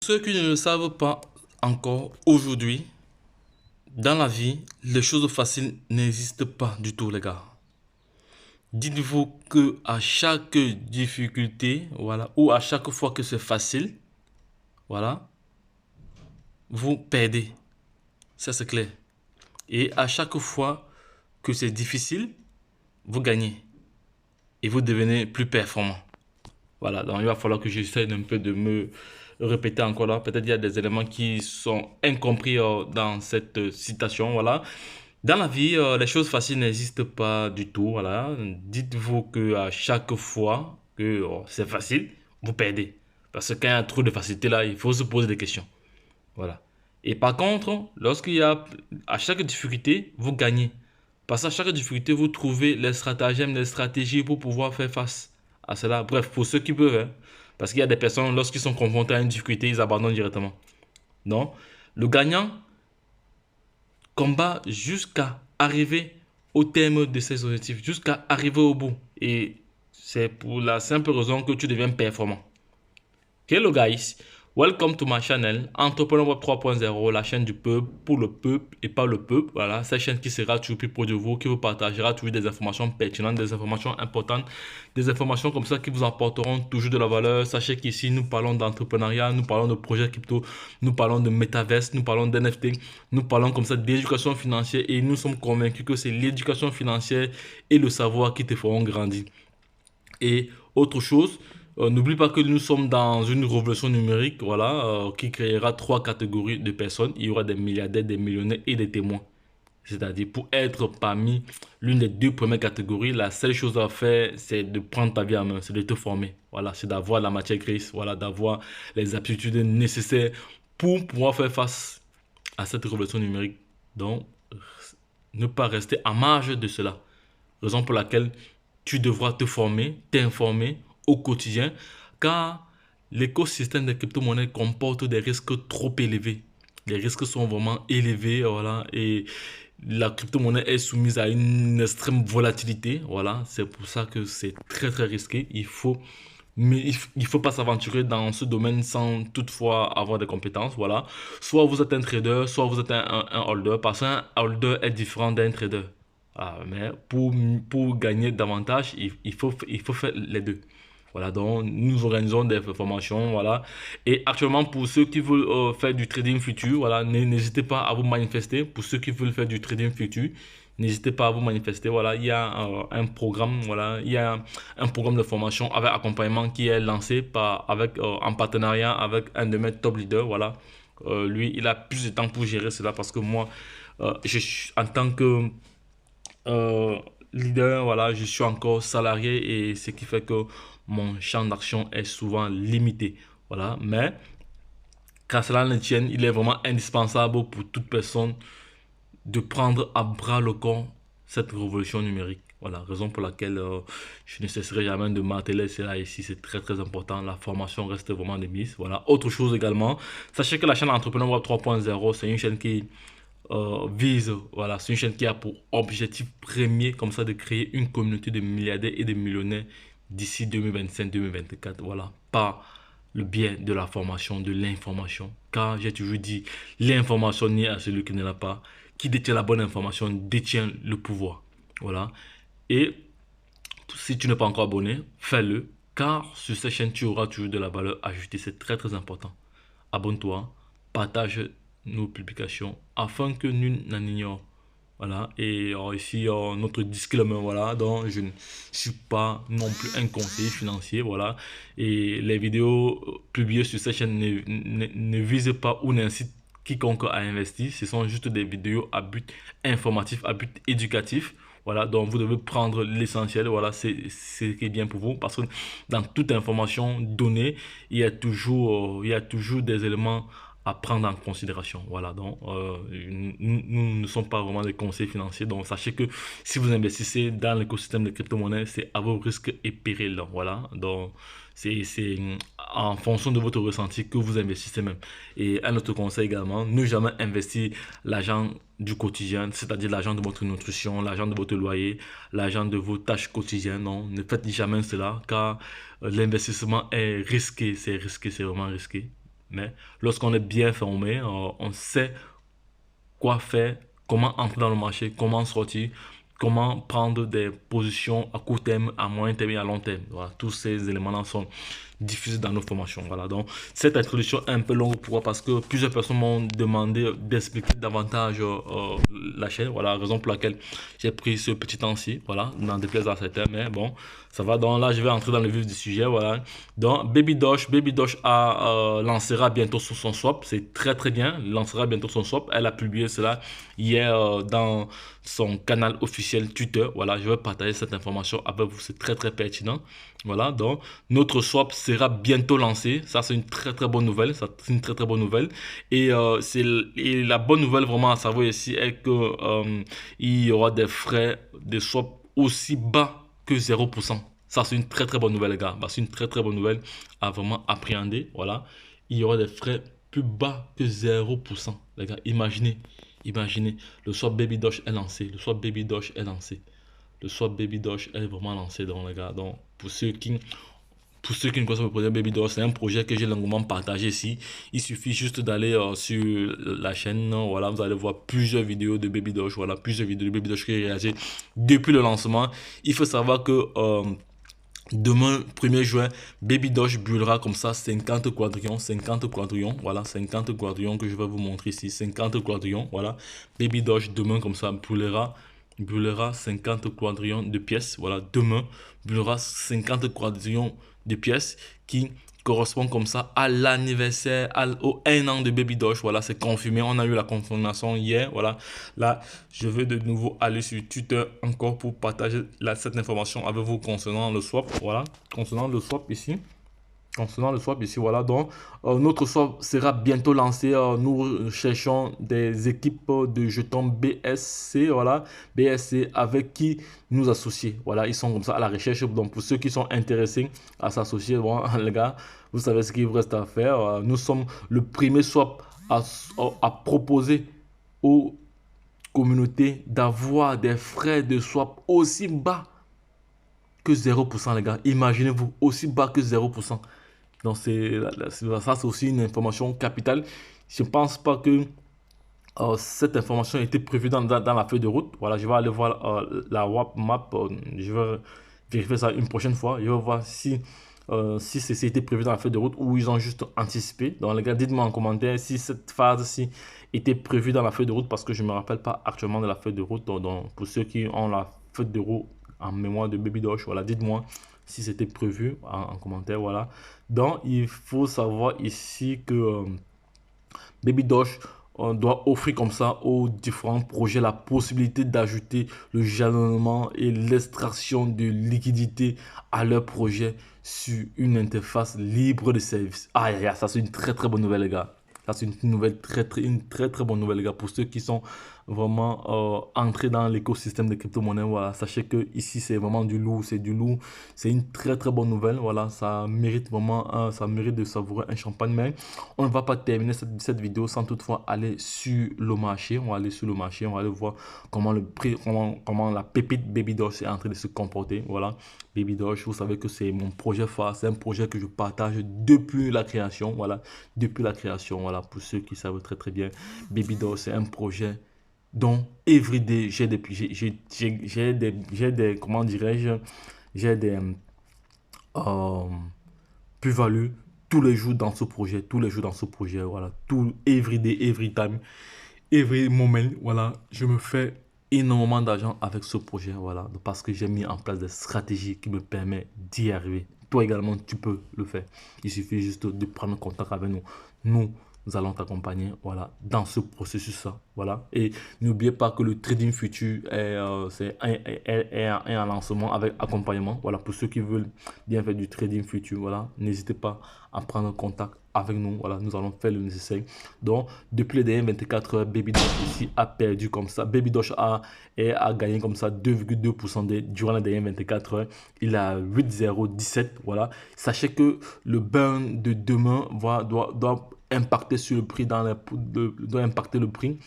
Ceux qui ne le savent pas encore aujourd'hui, dans la vie, les choses faciles n'existent pas du tout, les gars. Dites-vous que à chaque difficulté, voilà, ou à chaque fois que c'est facile, voilà, vous perdez. Ça, c'est clair. Et à chaque fois que c'est difficile, vous gagnez. Et vous devenez plus performant. Voilà, donc il va falloir que j'essaie un peu de me répéter encore là. Peut-être il y a des éléments qui sont incompris dans cette citation. Voilà. Dans la vie, les choses faciles n'existent pas du tout. Voilà. Dites-vous que à chaque fois que c'est facile, vous perdez. Parce que quand il y a trop de facilité là, il faut se poser des questions. Voilà. Et par contre, lorsqu'il y a à chaque difficulté, vous gagnez. Parce qu'à chaque difficulté, vous trouvez les stratagèmes, les stratégies pour pouvoir faire face à cela. Bref, pour ceux qui peuvent. Hein. Parce qu'il y a des personnes, lorsqu'ils sont confrontés à une difficulté, ils abandonnent directement. Non. Le gagnant combat jusqu'à arriver au terme de ses objectifs, jusqu'à arriver au bout. Et c'est pour la simple raison que tu deviens performant. Hello guys, welcome to my channel Entrepreneur Web 3.0, la chaîne du peuple, pour le peuple et pas le peuple. Voilà, cette chaîne qui sera toujours plus proche de vous, qui vous partagera toujours des informations pertinentes, des informations importantes, des informations comme ça qui vous apporteront toujours de la valeur. Sachez qu'ici, nous parlons d'entrepreneuriat, nous parlons de projets crypto, nous parlons de metaverse, nous parlons d'NFT, nous parlons comme ça d'éducation financière et nous sommes convaincus que c'est l'éducation financière et le savoir qui te feront grandir. Et autre chose, n'oublie pas que nous sommes dans une révolution numérique, voilà, qui créera trois catégories de personnes. Il y aura des milliardaires, des millionnaires et des témoins. C'est-à-dire, pour être parmi l'une des deux premières catégories, la seule chose à faire, c'est de prendre ta vie en main, c'est de te former. Voilà, c'est d'avoir la matière grise, voilà, d'avoir les aptitudes nécessaires pour pouvoir faire face à cette révolution numérique. Donc, ne pas rester à marge de cela. Raison pour laquelle tu devras te former, t'informer au quotidien, car l'écosystème des crypto-monnaies comporte des risques trop élevés. Les risques sont vraiment élevés, voilà, et la crypto-monnaie est soumise à une extrême volatilité, voilà, c'est pour ça que c'est très très risqué. Mais il faut pas s'aventurer dans ce domaine sans toutefois avoir des compétences, voilà. Soit vous êtes un trader, soit vous êtes un holder, parce qu'un holder est différent d'un trader. Ah, mais pour gagner davantage, il faut faire les deux. Voilà, donc nous organisons des formations, voilà. Et actuellement, pour ceux qui veulent faire du trading futur, voilà, n'hésitez pas à vous manifester. Pour ceux qui veulent faire du trading futur, n'hésitez pas à vous manifester. Voilà, il y a un programme, voilà, il y a un programme de formation avec accompagnement qui est lancé en partenariat avec un de mes top leaders, voilà. Lui, il a plus de temps pour gérer cela parce que moi, en tant que euh, leader, voilà, je suis encore salarié et ce qui fait que mon champ d'action est souvent limité. Voilà, mais qu'à cela ne tienne, il est vraiment indispensable pour toute personne de prendre à bras le corps cette révolution numérique. Voilà, raison pour laquelle je ne cesserai jamais de marteler cela ici, c'est très très important. La formation reste vraiment de mise. Voilà, autre chose également, sachez que la chaîne Entrepreneur Web 3.0, c'est une chaîne qui vise, voilà, c'est une chaîne qui a pour objectif premier, comme ça, de créer une communauté de milliardaires et de millionnaires d'ici 2025-2024. Voilà, par le biais de la formation, de l'information. Car j'ai toujours dit, l'information n'est à celui qui ne l'a pas. Qui détient la bonne information détient le pouvoir. Voilà. Et si tu n'es pas encore abonné, fais-le. Car sur cette chaîne, tu auras toujours de la valeur ajoutée. C'est très très important. Abonne-toi, partage nos publications afin que nul n'en ignore. Voilà, et ici notre disclaimer, voilà, donc je ne suis pas non plus un conseiller financier, voilà, et les vidéos publiées sur cette chaîne ne visent pas ou n'incitent quiconque à investir, ce sont juste des vidéos à but informatif, à but éducatif, voilà, donc vous devez prendre l'essentiel, voilà, c'est ce qui est bien pour vous, parce que dans toute information donnée, il y a toujours des éléments à prendre en considération. Voilà, donc nous ne sommes pas vraiment des conseils financiers. Donc sachez que si vous investissez dans l'écosystème des crypto-monnaies, c'est à vos risques et périls. Voilà, donc c'est en fonction de votre ressenti que vous investissez même. Et un autre conseil également, ne jamais investir l'argent du quotidien, c'est-à-dire l'argent de votre nutrition, l'argent de votre loyer, l'argent de vos tâches quotidiennes. Non, ne faites jamais cela car l'investissement est risqué, c'est vraiment risqué. Mais lorsqu'on est bien formé, on sait quoi faire, comment entrer dans le marché, comment sortir, comment prendre des positions à court terme, à moyen terme et à long terme. Voilà, tous ces éléments-là sont diffusés dans nos formations. Voilà, donc cette introduction est un peu longue. Pourquoi? Parce que plusieurs personnes m'ont demandé d'expliquer davantage la chaîne. Voilà, la raison pour laquelle j'ai pris ce petit temps-ci. Voilà, n'en déplaise à certains, mais bon, ça va. Donc là, je vais entrer dans le vif du sujet. Voilà, donc Baby Dosh lancera bientôt son swap. C'est très très bien. Lancera bientôt son swap. Elle a publié cela hier dans son canal officiel Twitter. Voilà, je vais partager cette information avec vous. C'est très très pertinent. Voilà, donc notre swap sera bientôt lancé. Ça, c'est une très très bonne nouvelle. Ça, c'est une très très bonne nouvelle. Et la bonne nouvelle vraiment à savoir ici est que il y aura des frais de swap aussi bas que 0%. Ça, c'est une très très bonne nouvelle, les gars. Bah, c'est une très très bonne nouvelle à vraiment appréhender. Voilà, il y aura des frais plus bas que 0%. Les gars, imaginez, le swap Baby Dosh est lancé. Le swap Baby Dosh est lancé. Le swap Baby Dosh est vraiment lancé, donc les gars. Donc pour ceux qui ne connaissent pas le projet Baby Dosh, c'est un projet que j'ai longuement partagé ici. Il suffit juste d'aller sur la chaîne. Voilà, vous allez voir plusieurs vidéos de Baby Dosh. Voilà, plusieurs vidéos de Baby Dosh que j'ai réalisées depuis le lancement. Il faut savoir que demain, 1er juin, Baby Dosh brûlera comme ça 50 quadrillons, voilà, 50 quadrillons que je vais vous montrer ici, 50 quadrillons, voilà. Baby Dosh demain comme ça brûlera 50 quadrillons de pièces, voilà, demain, brûlera 50 quadrillons de pièces qui correspond comme ça à l'anniversaire, au 1 an de Baby Dosh. Voilà, c'est confirmé. On a eu la confirmation hier. Voilà, là, je vais de nouveau aller sur Twitter encore pour partager cette information avec vous concernant le swap. Voilà, concernant le swap ici. Voilà, donc notre swap sera bientôt lancé. Nous cherchons des équipes de jetons BSC, voilà, BSC avec qui nous associer. Voilà, ils sont comme ça à la recherche. Donc pour ceux qui sont intéressés à s'associer, bon, les gars, vous savez ce qu'il vous reste à faire. Nous sommes le premier swap à proposer aux communautés d'avoir des frais de swap aussi bas que 0%, les gars. Imaginez-vous, aussi bas que 0%. Donc, ça, c'est aussi une information capitale. Je ne pense pas que cette information a été prévue dans la feuille de route. Voilà, je vais aller voir la map. Je vais vérifier ça une prochaine fois. Je vais voir si c'était prévu dans la feuille de route ou ils ont juste anticipé. Donc, les gars, dites-moi en commentaire si cette phase-ci était prévue dans la feuille de route parce que je ne me rappelle pas actuellement de la feuille de route. Donc, pour ceux qui ont la feuille de route en mémoire de Baby Dosh, voilà, dites-moi si c'était prévu en commentaire, voilà. Donc, il faut savoir ici que Baby Dosh doit offrir comme ça aux différents projets la possibilité d'ajouter le jalonnement et l'extraction de liquidité à leur projet sur une interface libre de service. Aïe, aïe, aïe, ça c'est une très très bonne nouvelle, les gars. Ça c'est une nouvelle une très très bonne nouvelle, les gars, pour ceux qui sont vraiment entrés dans l'écosystème des crypto-monnaies. Voilà, sachez que ici c'est vraiment du lourd, c'est une très très bonne nouvelle. Voilà, ça mérite vraiment, ça mérite de savourer un champagne. Mais on ne va pas terminer cette vidéo sans toutefois aller sur le marché. On va aller sur le marché, on va aller voir comment le prix, comment la pépite Baby Dosh est en train de se comporter. Voilà, Baby Dosh, vous savez que c'est mon projet phare, c'est un projet que je partage depuis la création. Voilà, depuis la création. Voilà, pour ceux qui savent très très bien, Baby Dosh, c'est un projet dont everyday j'ai des comment dirais-je, j'ai des plus-values tous les jours dans ce projet, voilà, tout everyday, every time, every moment, voilà, je me fais énormément d'argent avec ce projet, voilà, parce que j'ai mis en place des stratégies qui me permettent d'y arriver. Toi également, tu peux le faire. Il suffit juste de prendre contact avec nous. Nous allons t'accompagner, voilà, dans ce processus-là, voilà. Et n'oubliez pas que le trading futur est un lancement avec accompagnement, voilà. Pour ceux qui veulent bien faire du trading futur, voilà, n'hésitez pas à prendre contact avec nous, voilà. Nous allons faire le nécessaire. Donc, depuis les dernières 24 heures, Baby Dosh ici a perdu comme ça. Baby Dosh a gagné comme ça 2,2% durant les dernières 24 heures. Il a 8,017, voilà. Sachez que le burn de demain doit impacter sur le prix, doit impacter le prix.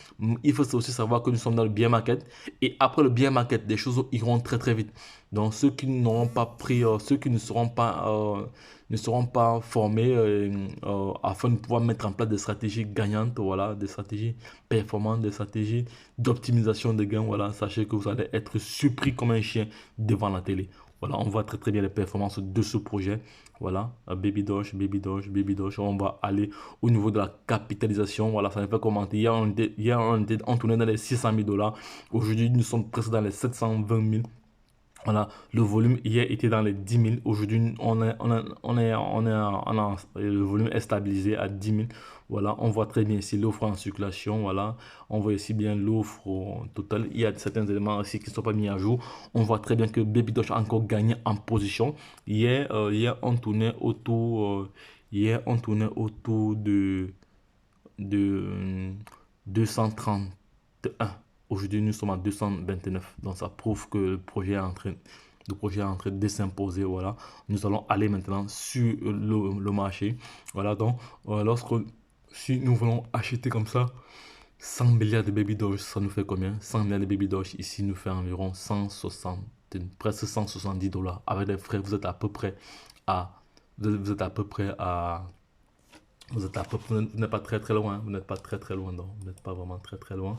Il faut aussi savoir que nous sommes dans le bear market. Et après le bear market, des choses iront très très vite. Donc ceux qui n'auront pas pris, ceux qui ne seront pas formés afin de pouvoir mettre en place des stratégies gagnantes, voilà, des stratégies performantes, des stratégies d'optimisation de gains, voilà, sachez que vous allez être surpris comme un chien devant la télé. Voilà, on voit très très bien les performances de ce projet. Voilà, Baby Doge, Baby Doge, Baby Doge. On va aller au niveau de la capitalisation. Voilà, ça ne fait commenter. Hier, on tournait dans les 600 000 dollars. Aujourd'hui, nous sommes presque dans les 720 000. Voilà, le volume hier était dans les 10 000. Aujourd'hui, le volume est stabilisé à 10 000. Voilà, on voit très bien ici l'offre en circulation. Voilà, on voit ici bien l'offre totale. Il y a certains éléments aussi qui ne sont pas mis à jour. On voit très bien que Baby Doge a encore gagné en position. Hier, on tournait autour, de 231. Aujourd'hui, nous sommes à 229. Donc, ça prouve que le projet est en train de s'imposer. Voilà. Nous allons aller maintenant sur le marché. Voilà. Donc, si nous voulons acheter comme ça 100 milliards de Baby Doge, ça nous fait combien? 100 milliards de Baby Doge, ici, nous fait environ 160, presque 170 dollars. Avec les frais, vous êtes à peu près à... Vous êtes à peu près à... Vous n'êtes pas très très loin. Vous n'êtes pas très très loin. Donc, vous n'êtes pas vraiment très très loin.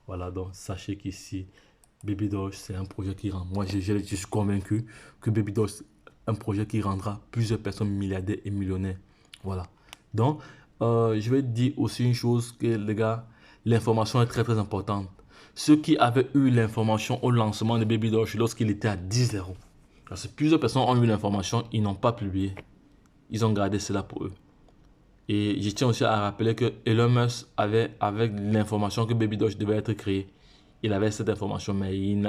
Voilà, donc sachez qu'ici, Baby Doge, c'est un projet qui rend. Moi, je suis convaincu que Baby Doge, c'est un projet qui rendra plusieurs personnes milliardaires et millionnaires. Voilà. Donc, je vais dire aussi une chose que les gars, l'information est très très importante. Ceux qui avaient eu l'information au lancement de Baby Doge lorsqu'il était à 10 euros. Parce que plusieurs personnes ont eu l'information, ils n'ont pas publié. Ils ont gardé cela pour eux. Et je tiens aussi à rappeler que Elon Musk avait, avec l'information que Baby Doge devait être créé, il avait cette information, mais il ne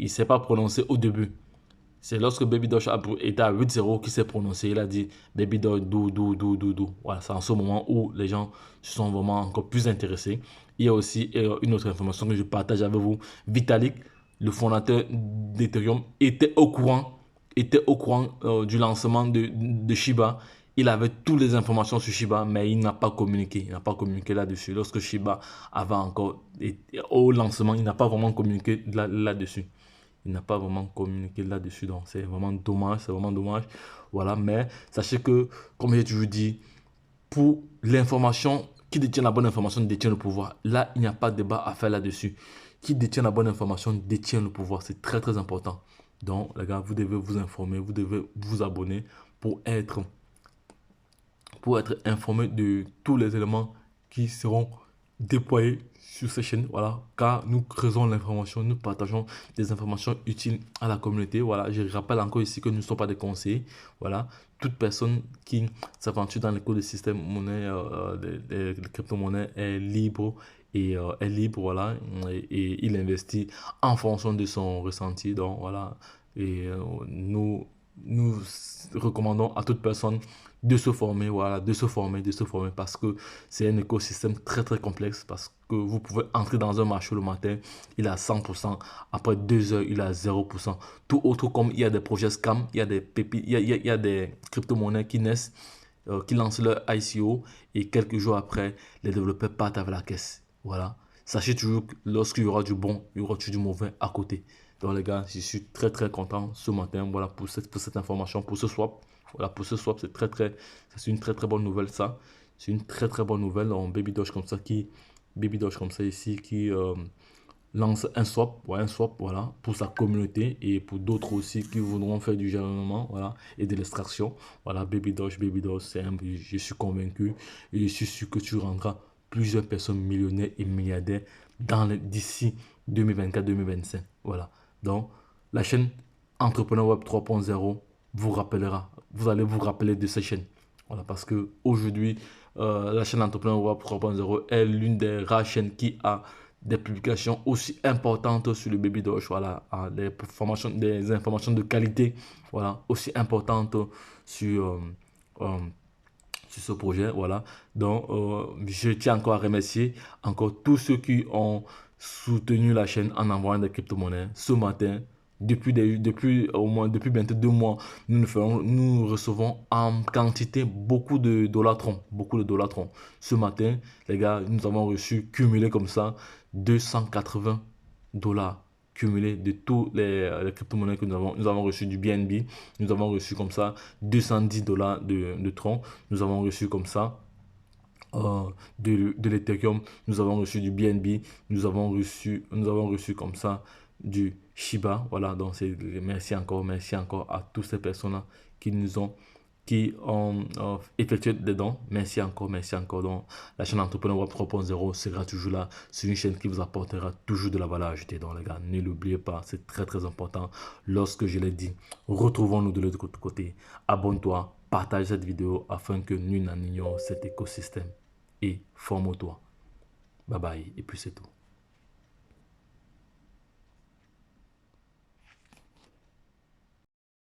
s'est pas prononcé au début. C'est lorsque Baby Doge était à 8-0 qu'il s'est prononcé. Il a dit Baby Doge, do. Voilà, c'est en ce moment où les gens se sont vraiment encore plus intéressés. Il y a aussi une autre information que je partage avec vous. Vitalik, le fondateur d'Ethereum, était au courant du lancement de Shiba. Il avait toutes les informations sur Shiba, mais il n'a pas communiqué. Il n'a pas communiqué là-dessus. Lorsque Shiba avait encore été au lancement, il n'a pas vraiment communiqué là-dessus. Il n'a pas vraiment communiqué là-dessus. Donc, c'est vraiment dommage. C'est vraiment dommage. Voilà. Mais sachez que, comme j'ai toujours dit, pour l'information, qui détient la bonne information détient le pouvoir. Là, il n'y a pas de débat à faire là-dessus. Qui détient la bonne information détient le pouvoir. C'est très, très important. Donc, les gars, vous devez vous informer. Vous devez vous abonner pour être informé de tous les éléments qui seront déployés sur cette chaîne. Voilà, car nous créons l'information, nous partageons des informations utiles à la communauté. Voilà, je rappelle encore ici que nous ne sommes pas des conseillers. Voilà, toute personne qui s'aventure dans l'écosystème monnaie, des crypto-monnaies est libre et voilà, et il investit en fonction de son ressenti. Donc voilà, et nous recommandons à toute personne de se former, voilà, de se former parce que c'est un écosystème très très complexe, parce que vous pouvez entrer dans un marché le matin, il est à 100%, après 2 heures, il est à 0%. Tout autre, comme il y a des projets scam, il y a des pépites, il y a des crypto-monnaies qui naissent, qui lancent leur ICO et quelques jours après, les développeurs partent avec la caisse. Voilà. Sachez toujours que lorsqu'il y aura du bon, il y aura toujours du mauvais à côté. Donc les gars, je suis très très content ce matin, voilà, pour cette information, pour ce swap. Voilà, pour ce swap, c'est une très très bonne nouvelle ça. C'est une très très bonne nouvelle. En Baby Doge comme ça ici qui lance un swap, voilà, pour sa communauté et pour d'autres aussi qui voudront faire du gouvernement, voilà, et de l'extraction. Voilà, Baby Doge, je suis convaincu et je suis sûr que tu rendras plusieurs personnes millionnaires et milliardaires d'ici 2024-2025. Voilà. Donc, la chaîne Entrepreneur Web 3.0 vous rappellera. Vous allez vous rappeler de cette chaîne. Voilà, parce que aujourd'hui, la chaîne Entrepreneur Web 3.0 est l'une des rares chaînes qui a des publications aussi importantes sur le Baby Doge. Voilà, des informations de qualité, voilà, aussi importantes sur ce projet. Voilà, donc je tiens encore à remercier encore tous ceux qui ont soutenu la chaîne en envoyant des crypto-monnaies. Ce matin, depuis bientôt 2 mois, nous recevons en quantité beaucoup de Dollartron, beaucoup de Dollartron. Ce matin, les gars, nous avons reçu cumulé comme ça 280 dollars cumulés de tous les crypto-monnaies que nous avons. Nous avons reçu du BNB, nous avons reçu comme ça 210 dollars de Tron, nous avons reçu comme ça de l'Ethereum, nous avons reçu du BNB, nous avons reçu comme ça du Shiba. Voilà, donc merci encore à toutes ces personnes qui ont effectué des dons. Merci encore. Donc, la chaîne Entrepreneur Web 3.0 sera toujours là. C'est une chaîne qui vous apportera toujours de la valeur ajoutée. Donc, les gars, ne l'oubliez pas, c'est très très important. Lorsque je l'ai dit, retrouvons-nous de l'autre côté. Abonne-toi, partage cette vidéo afin que nous n'en ignorions cet écosystème et forme-toi. Bye bye, et puis c'est tout.